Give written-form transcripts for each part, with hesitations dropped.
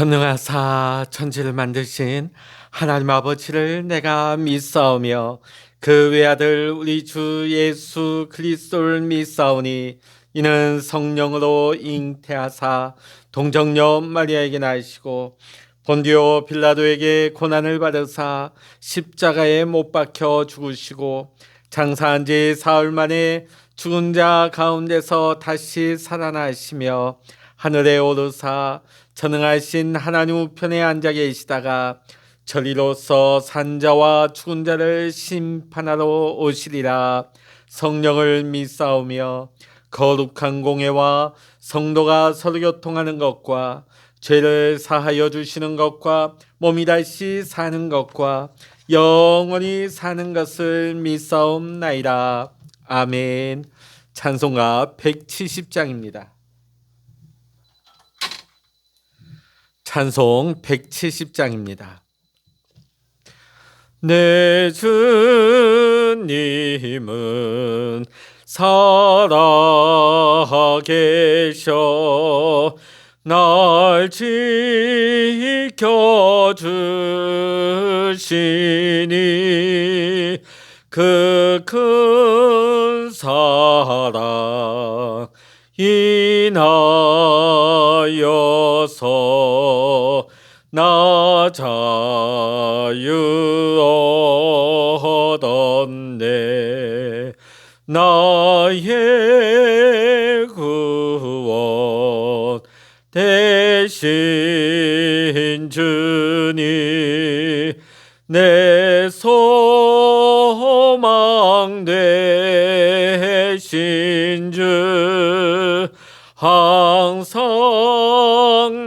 전능하사 천지를 만드신 하나님 아버지를 내가 믿사오며 그 외아들 우리 주 예수 그리스도를 믿사오니 이는 성령으로 잉태하사 동정녀 마리아에게 나시고 본디오 빌라도에게 고난을 받으사 십자가에 못 박혀 죽으시고 장사한 지 사흘 만에 죽은 자 가운데서 다시 살아나시며 하늘에 오르사 전능하신 하나님 우편에 앉아 계시다가 저리로서 산자와 죽은 자를 심판하러 오시리라. 성령을 믿사오며 거룩한 공회와 성도가 서로 교통하는 것과 죄를 사하여 주시는 것과 몸이 다시 사는 것과 영원히 사는 것을 믿사옵나이다. 아멘. 찬송가 170장입니다. 찬송 170장입니다. 내 주님은 살아계셔 날 지켜주시니 그 큰 사랑 인하여서 나 자유 얻었네. 나의 구원 대신 주니 내 소망 되신 주 항상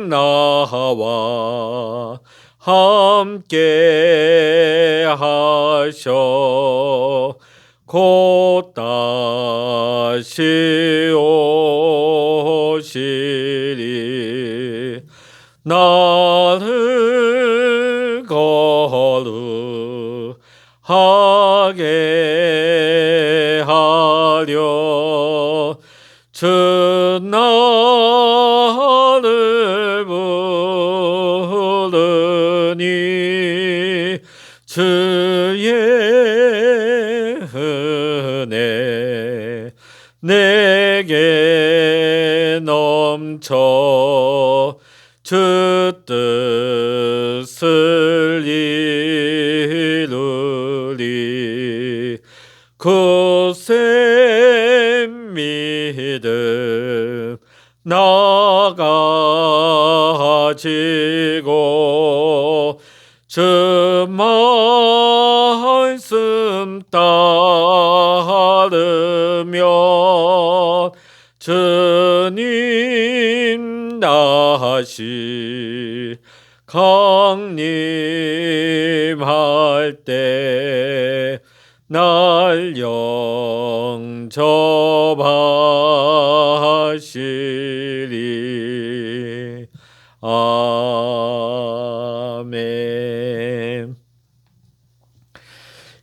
나와 함께 하셔 곧 다시 오시리. 나를 거룩하게 하려 주 나를 부르니 주의 은혜 내게 넘쳐 주 뜻을 이루리. 굳세 믿음 나가지고 주 말씀 따르며 주님 다시 강림할 때 날 영접하시리. 아멘.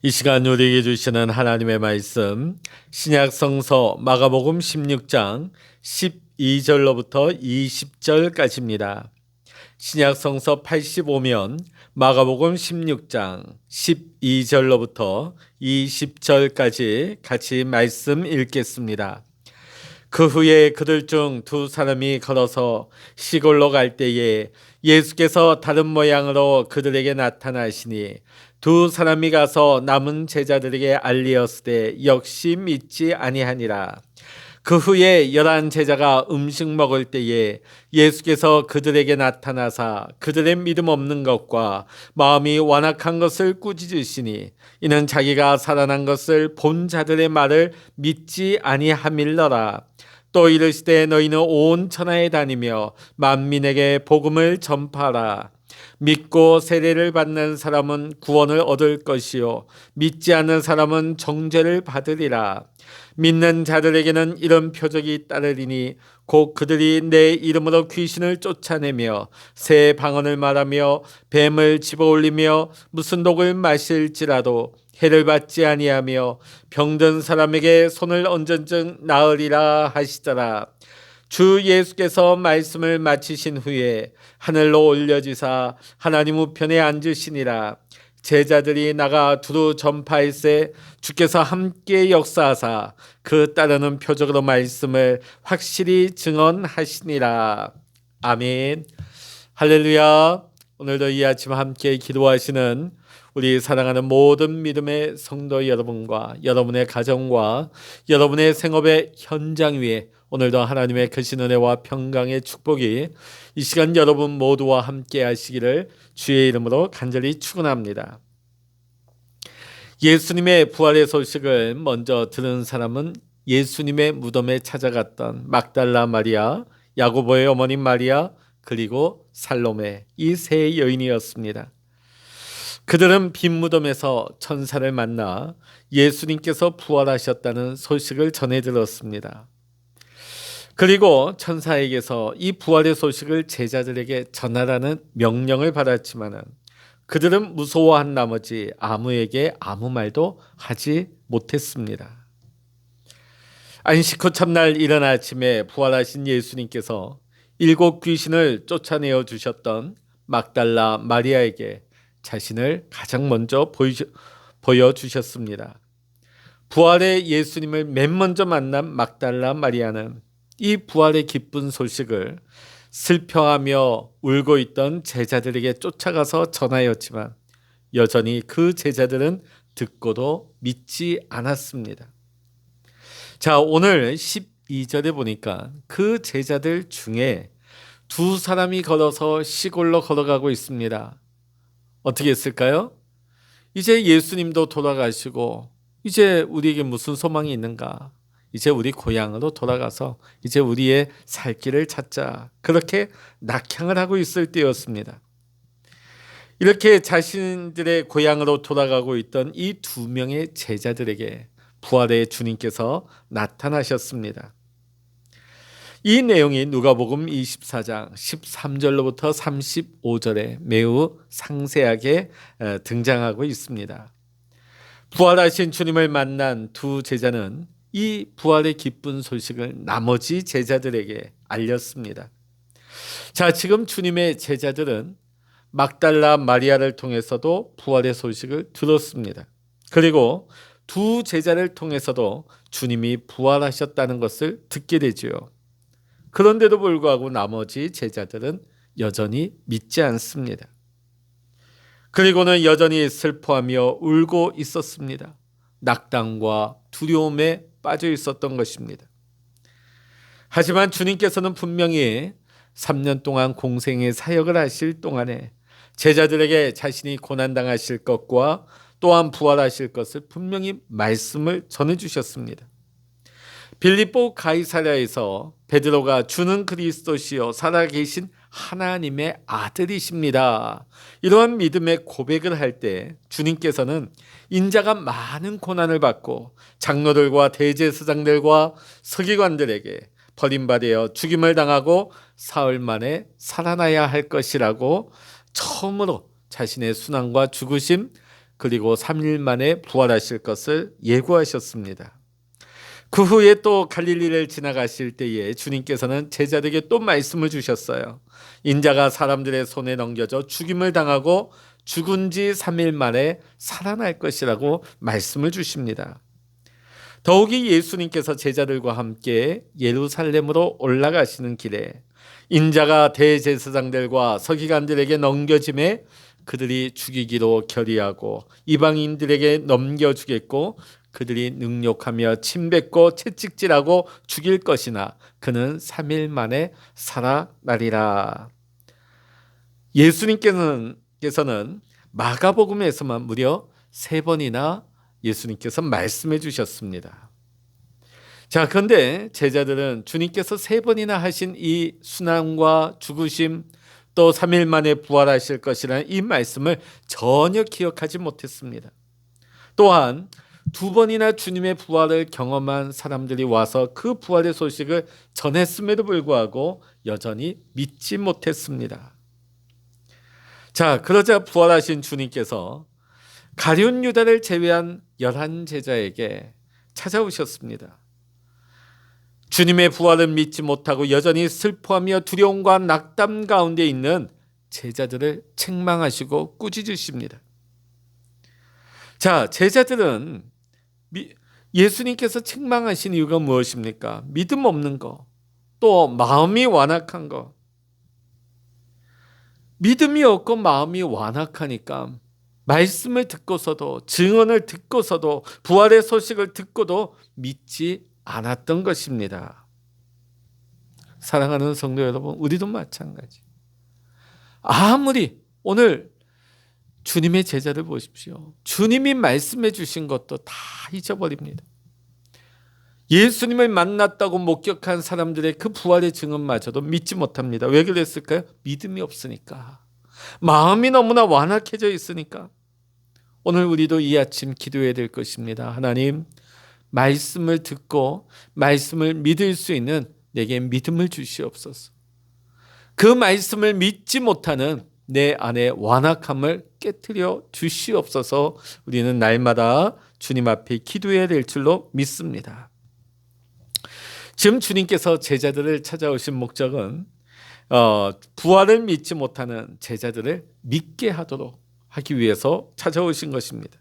이 시간 우리에게 주시는 하나님의 말씀 신약성서 마가복음 16장 12절로부터 20절까지입니다. 신약성서 85면 마가복음 16장 12절로부터 20절까지 같이 말씀 읽겠습니다. 그 후에 그들 중 두 사람이 걸어서 시골로 갈 때에 예수께서 다른 모양으로 그들에게 나타나시니 두 사람이 가서 남은 제자들에게 알리었으되 역시 믿지 아니하니라. 그 후에 11 제자가 음식 먹을 때에 예수께서 그들에게 나타나사 그들의 믿음 없는 것과 마음이 완악한 것을 꾸짖으시니 이는 자기가 살아난 것을 본 자들의 말을 믿지 아니함일러라. 또 이르시되 너희는 온 천하에 다니며 만민에게 복음을 전파하라. 믿고 세례를 받는 사람은 구원을 얻을 것이요 믿지 않는 사람은 정죄를 받으리라. 믿는 자들에게는 이런 표적이 따르리니 곧 그들이 내 이름으로 귀신을 쫓아내며 새 방언을 말하며 뱀을 집어올리며 무슨 독을 마실지라도 해를 받지 아니하며 병든 사람에게 손을 얹은즉 나으리라 하시더라. 주 예수께서 말씀을 마치신 후에 하늘로 올려지사 하나님 우편에 앉으시니라. 제자들이 나가 두루 전파할세 주께서 함께 역사하사 그 따르는 표적으로 말씀을 확실히 증언하시니라. 아멘. 할렐루야. 오늘도 이 아침 함께 기도하시는 우리 사랑하는 모든 믿음의 성도 여러분과 여러분의 가정과 여러분의 생업의 현장 위에 오늘도 하나님의 크신 은혜와 평강의 축복이 이 시간 여러분 모두와 함께 하시기를 주의 이름으로 간절히 축원합니다. 예수님의 부활의 소식을 먼저 들은 사람은 예수님의 무덤에 찾아갔던 막달라 마리아, 야고보의 어머님 마리아, 그리고 살로메, 이 세 여인이었습니다. 그들은 빈 무덤에서 천사를 만나 예수님께서 부활하셨다는 소식을 전해 들었습니다. 그리고 천사에게서 이 부활의 소식을 제자들에게 전하라는 명령을 받았지만 그들은 무서워한 나머지 아무에게 아무 말도 하지 못했습니다. 안식 후 첫날 이른 아침에 부활하신 예수님께서 7 귀신을 쫓아내어 주셨던 막달라 마리아에게 자신을 가장 먼저 보여주셨습니다. 부활의 예수님을 맨 먼저 만난 막달라 마리아는 이 부활의 기쁜 소식을 슬퍼하며 울고 있던 제자들에게 쫓아가서 전하였지만 여전히 그 제자들은 듣고도 믿지 않았습니다. 자, 오늘 12절에 보니까 그 제자들 중에 2사람이 걸어서 시골로 걸어가고 있습니다. 어떻게 했을까요? 이제 예수님도 돌아가시고 이제 우리에게 무슨 소망이 있는가? 이제 우리 고향으로 돌아가서 이제 우리의 살 길을 찾자. 그렇게 낙향을 하고 있을 때였습니다. 이렇게 자신들의 고향으로 돌아가고 있던 이 2명의 제자들에게 부활의 주님께서 나타나셨습니다. 이 내용이 누가복음 24장 13절로부터 35절에 매우 상세하게 등장하고 있습니다. 부활하신 주님을 만난 2 제자는 이 부활의 기쁜 소식을 나머지 제자들에게 알렸습니다. 자, 지금 주님의 제자들은 막달라 마리아를 통해서도 부활의 소식을 들었습니다. 그리고 2 제자를 통해서도 주님이 부활하셨다는 것을 듣게 되지요. 그런데도 불구하고 나머지 제자들은 여전히 믿지 않습니다. 그리고는 여전히 슬퍼하며 울고 있었습니다. 낙담과 두려움에 빠져 있었던 것입니다. 하지만 주님께서는 분명히 3년 동안 공생의 사역을 하실 동안에 제자들에게 자신이 고난당하실 것과 또한 부활하실 것을 분명히 말씀을 전해주셨습니다. 빌립보 가이사랴에서 베드로가 주는 그리스도시요 살아계신 하나님의 아들이십니다. 이러한 믿음의 고백을 할 때 주님께서는 인자가 많은 고난을 받고 장로들과 대제사장들과 서기관들에게 버림받아 죽임을 당하고 사흘 만에 살아나야 할 것이라고 처음으로 자신의 순환과 죽으심 그리고 3일 만에 부활하실 것을 예고하셨습니다. 그 후에 또 갈릴리를 지나가실 때에 주님께서는 제자들에게 또 말씀을 주셨어요. 인자가 사람들의 손에 넘겨져 죽임을 당하고 죽은 지 3일 만에 살아날 것이라고 말씀을 주십니다. 더욱이 예수님께서 제자들과 함께 예루살렘으로 올라가시는 길에 인자가 대제사장들과 서기관들에게 넘겨짐에 그들이 죽이기로 결의하고 이방인들에게 넘겨주겠고 그들이 능욕하며 침뱉고 채찍질하고 죽일 것이나 그는 3일 만에 살아나리라. 예수님께서는 마가복음에서만 무려 3번이나 예수님께서 말씀해 주셨습니다. 자, 그런데 제자들은 주님께서 3번이나 하신 이 순환과 죽으심 또 3일 만에 부활하실 것이라는 이 말씀을 전혀 기억하지 못했습니다. 또한 2번이나 주님의 부활을 경험한 사람들이 와서 그 부활의 소식을 전했음에도 불구하고 여전히 믿지 못했습니다. 자, 그러자 부활하신 주님께서 가룟 유다를 제외한 11 제자에게 찾아오셨습니다. 주님의 부활을 믿지 못하고 여전히 슬퍼하며 두려움과 낙담 가운데 있는 제자들을 책망하시고 꾸짖으십니다. 자, 제자들은 예수님께서 책망하신 이유가 무엇입니까? 믿음 없는 거, 또 마음이 완악한 거. 믿음이 없고 마음이 완악하니까 말씀을 듣고서도, 증언을 듣고서도, 부활의 소식을 듣고도 믿지 않았던 것입니다. 사랑하는 성도 여러분, 우리도 마찬가지. 아무리 오늘 주님의 제자를 보십시오. 주님이 말씀해 주신 것도 다 잊어버립니다. 예수님을 만났다고 목격한 사람들의 그 부활의 증언마저도 믿지 못합니다. 왜 그랬을까요? 믿음이 없으니까. 마음이 너무나 완악해져 있으니까. 오늘 우리도 이 아침 기도해야 될 것입니다. 하나님, 말씀을 듣고 말씀을 믿을 수 있는 내게 믿음을 주시옵소서. 그 말씀을 믿지 못하는 내 안에 완악함을 깨트려 주시옵소서. 우리는 날마다 주님 앞에 기도해야 될 줄로 믿습니다. 지금 주님께서 제자들을 찾아오신 목적은 부활을 믿지 못하는 제자들을 믿게 하기 위해서 찾아오신 것입니다.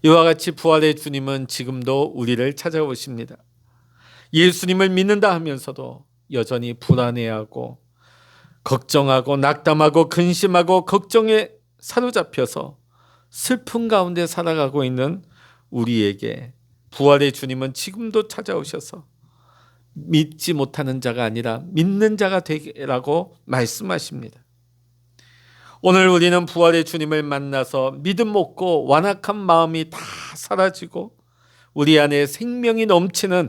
이와 같이 부활의 주님은 지금도 우리를 찾아오십니다. 예수님을 믿는다 하면서도 여전히 불안해하고 걱정하고 낙담하고 근심하고 걱정에 사로잡혀서 슬픔 가운데 살아가고 있는 우리에게 부활의 주님은 지금도 찾아오셔서 믿지 못하는 자가 아니라 믿는 자가 되라고 말씀하십니다. 오늘 우리는 부활의 주님을 만나서 믿음 없고 완악한 마음이 다 사라지고 우리 안에 생명이 넘치는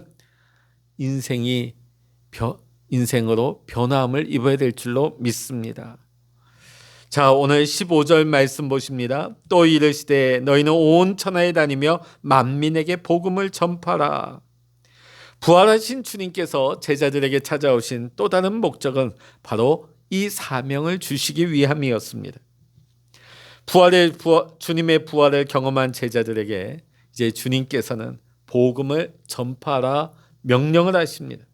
인생으로 변화함을 입어야 될 줄로 믿습니다. 자, 오늘 15절 말씀 보십니다. 또 이르시되 너희는 온 천하에 다니며 만민에게 복음을 전파라. 부활하신 주님께서 제자들에게 찾아오신 또 다른 목적은 바로 이 사명을 주시기 위함이었습니다. 주님의 부활을 경험한 제자들에게 이제 주님께서는 복음을 전파하라 명령을 하십니다.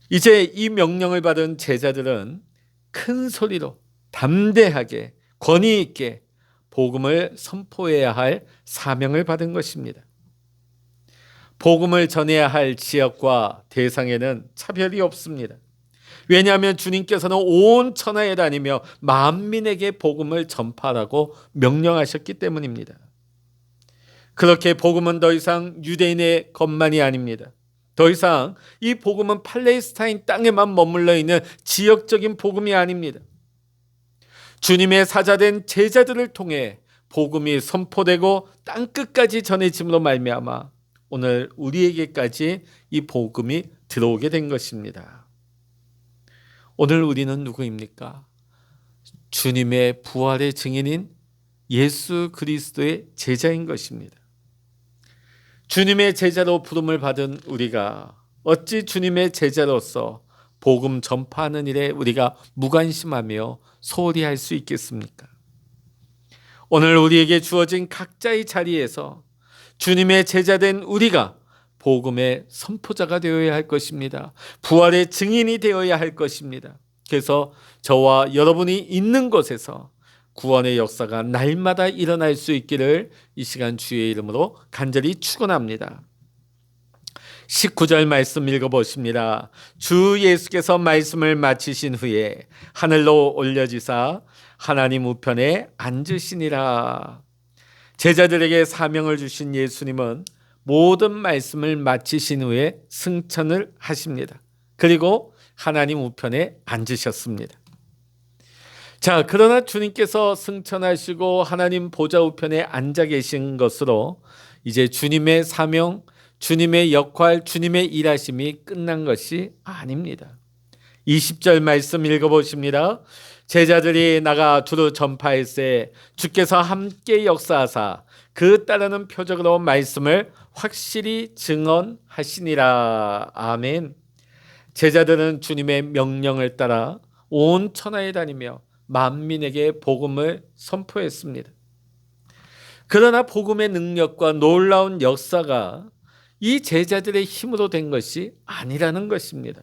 이제 이 명령을 받은 제자들은 큰 소리로 담대하게 권위 있게 복음을 선포해야 할 사명을 받은 것입니다. 복음을 전해야 할 지역과 대상에는 차별이 없습니다. 왜냐하면 주님께서는 온 천하에 다니며 만민에게 복음을 전파하라고 명령하셨기 때문입니다. 그렇게 복음은 더 이상 유대인의 것만이 아닙니다. 더 이상 이 복음은 팔레스타인 땅에만 머물러 있는 지역적인 복음이 아닙니다. 주님의 사자된 제자들을 통해 복음이 선포되고 땅끝까지 전해짐으로 말미암아 오늘 우리에게까지 이 복음이 들어오게 된 것입니다. 오늘 우리는 누구입니까? 주님의 부활의 증인인 예수 그리스도의 제자인 것입니다. 주님의 제자로 부름을 받은 우리가 어찌 주님의 제자로서 복음 전파하는 일에 우리가 무관심하며 소홀히 할 수 있겠습니까? 오늘 우리에게 주어진 각자의 자리에서 주님의 제자된 우리가 복음의 선포자가 되어야 할 것입니다. 부활의 증인이 되어야 할 것입니다. 그래서 저와 여러분이 있는 곳에서 구원의 역사가 날마다 일어날 수 있기를 이 시간 주의 이름으로 간절히 축원합니다. 19절 말씀 읽어보십니다. 주 예수께서 말씀을 마치신 후에 하늘로 올려지사 하나님 우편에 앉으시니라. 제자들에게 사명을 주신 예수님은 모든 말씀을 마치신 후에 승천을 하십니다. 그리고 하나님 우편에 앉으셨습니다. 자, 그러나 주님께서 승천하시고 하나님 보좌 우편에 앉아 계신 것으로 이제 주님의 사명, 주님의 역할, 주님의 일하심이 끝난 것이 아닙니다. 20절 말씀 읽어보십니다. 제자들이 나가 두루 전파할세 주께서 함께 역사하사 그 따르는 표적으로 말씀을 확실히 증언하시니라. 아멘. 제자들은 주님의 명령을 따라 온 천하에 다니며 만민에게 복음을 선포했습니다. 그러나 복음의 능력과 놀라운 역사가 이 제자들의 힘으로 된 것이 아니라는 것입니다.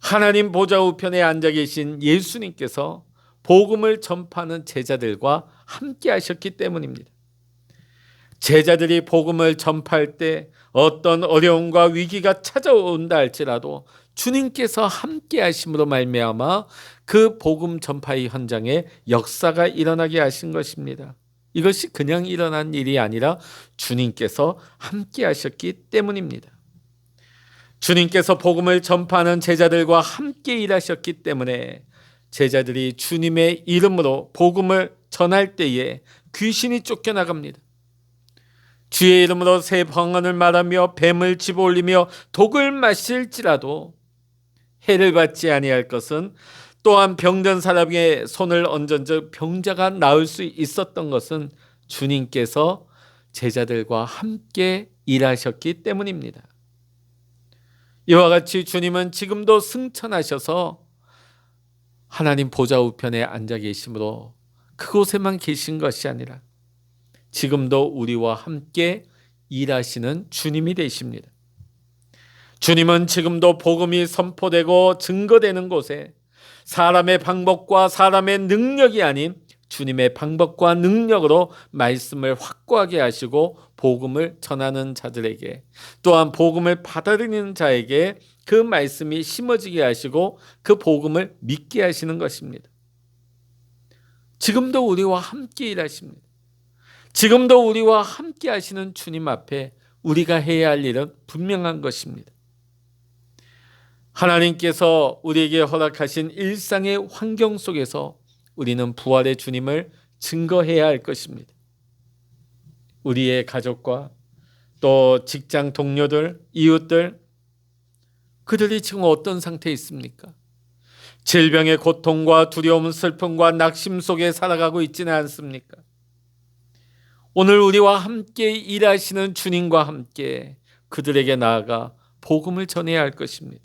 하나님 보좌 우편에 앉아 계신 예수님께서 복음을 전파하는 제자들과 함께 하셨기 때문입니다. 제자들이 복음을 전파할 때 어떤 어려움과 위기가 찾아온다 할지라도 주님께서 함께 하심으로 말미암아 그 복음 전파의 현장에 역사가 일어나게 하신 것입니다. 이것이 그냥 일어난 일이 아니라 주님께서 함께 하셨기 때문입니다. 주님께서 복음을 전파하는 제자들과 함께 일하셨기 때문에 제자들이 주님의 이름으로 복음을 전할 때에 귀신이 쫓겨나갑니다. 주의 이름으로 새 방언을 말하며 뱀을 집어올리며 독을 마실지라도 해를 받지 아니할 것은, 또한 병든 사람의 손을 얹은즉 병자가 나을 수 있었던 것은 주님께서 제자들과 함께 일하셨기 때문입니다. 이와 같이 주님은 지금도 승천하셔서 하나님 보좌 우편에 앉아 계심으로 그곳에만 계신 것이 아니라 지금도 우리와 함께 일하시는 주님이 되십니다. 주님은 지금도 복음이 선포되고 증거되는 곳에 사람의 방법과 사람의 능력이 아닌 주님의 방법과 능력으로 말씀을 확고하게 하시고 복음을 전하는 자들에게, 또한 복음을 받아들이는 자에게 그 말씀이 심어지게 하시고 그 복음을 믿게 하시는 것입니다. 지금도 우리와 함께 일하십니다. 지금도 우리와 함께 하시는 주님 앞에 우리가 해야 할 일은 분명한 것입니다. 하나님께서 우리에게 허락하신 일상의 환경 속에서 우리는 부활의 주님을 증거해야 할 것입니다. 우리의 가족과 또 직장 동료들, 이웃들, 그들이 지금 어떤 상태에 있습니까? 질병의 고통과 두려움, 슬픔과 낙심 속에 살아가고 있지는 않습니까? 오늘 우리와 함께 일하시는 주님과 함께 그들에게 나아가 복음을 전해야 할 것입니다.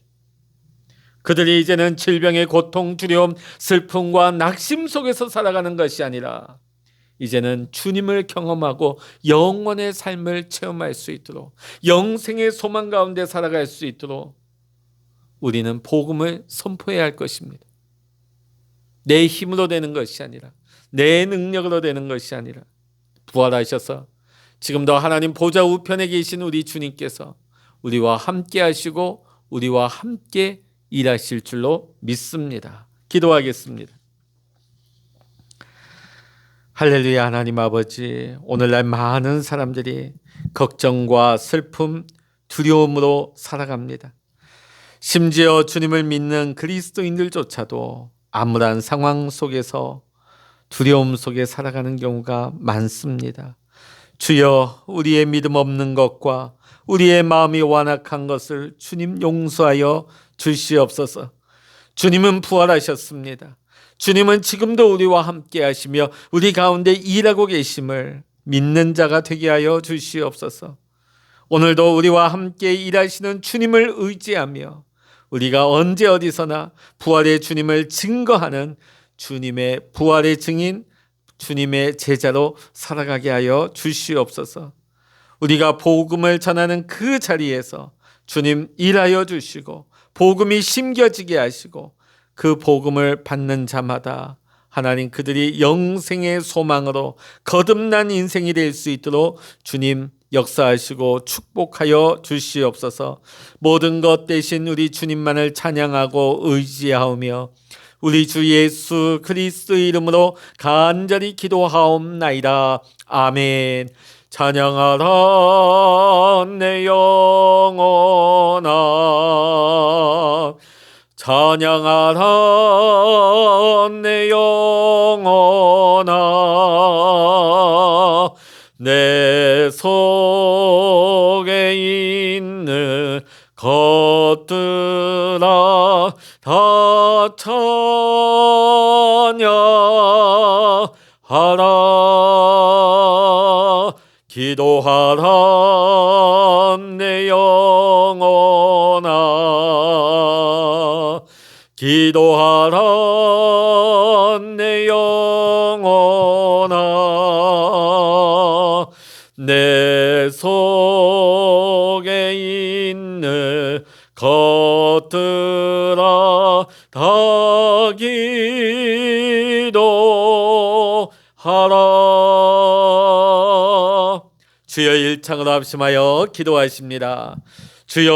그들이 이제는 질병의 고통, 두려움, 슬픔과 낙심 속에서 살아가는 것이 아니라 이제는 주님을 경험하고 영원의 삶을 체험할 수 있도록, 영생의 소망 가운데 살아갈 수 있도록 우리는 복음을 선포해야 할 것입니다. 내 힘으로 되는 것이 아니라, 내 능력으로 되는 것이 아니라 부활하셔서 지금도 하나님 보좌 우편에 계신 우리 주님께서 우리와 함께 하시고 우리와 함께 일하실 줄로 믿습니다. 기도하겠습니다. 할렐루야. 하나님 아버지, 오늘날 많은 사람들이 걱정과 슬픔, 두려움으로 살아갑니다. 심지어 주님을 믿는 그리스도인들조차도 암울한 상황 속에서 두려움 속에 살아가는 경우가 많습니다. 주여, 우리의 믿음 없는 것과 우리의 마음이 완악한 것을 주님 용서하여 주시옵소서. 주님은 부활하셨습니다. 주님은 지금도 우리와 함께 하시며 우리 가운데 일하고 계심을 믿는 자가 되게 하여 주시옵소서. 오늘도 우리와 함께 일하시는 주님을 의지하며 우리가 언제 어디서나 부활의 주님을 증거하는 주님의 부활의 증인, 주님의 제자로 살아가게 하여 주시옵소서. 우리가 복음을 전하는 그 자리에서 주님 일하여 주시고 복음이 심겨지게 하시고 그 복음을 받는 자마다 하나님 그들이 영생의 소망으로 거듭난 인생이 될 수 있도록 주님 역사하시고 축복하여 주시옵소서. 모든 것 대신 우리 주님만을 찬양하고 의지하오며 우리 주 예수 그리스도의 이름으로 간절히 기도하옵나이다. 아멘. 찬양하라 내 영혼아, 찬양하라 내 영혼아, 내 속에 있는 것들아 다 찬양하라. 기도하라 내 영혼아, 기도하라 내 영혼아, 내 속 겉들아 다 기도하라. 주여 일창으로 합심하여 기도하십니다. 주여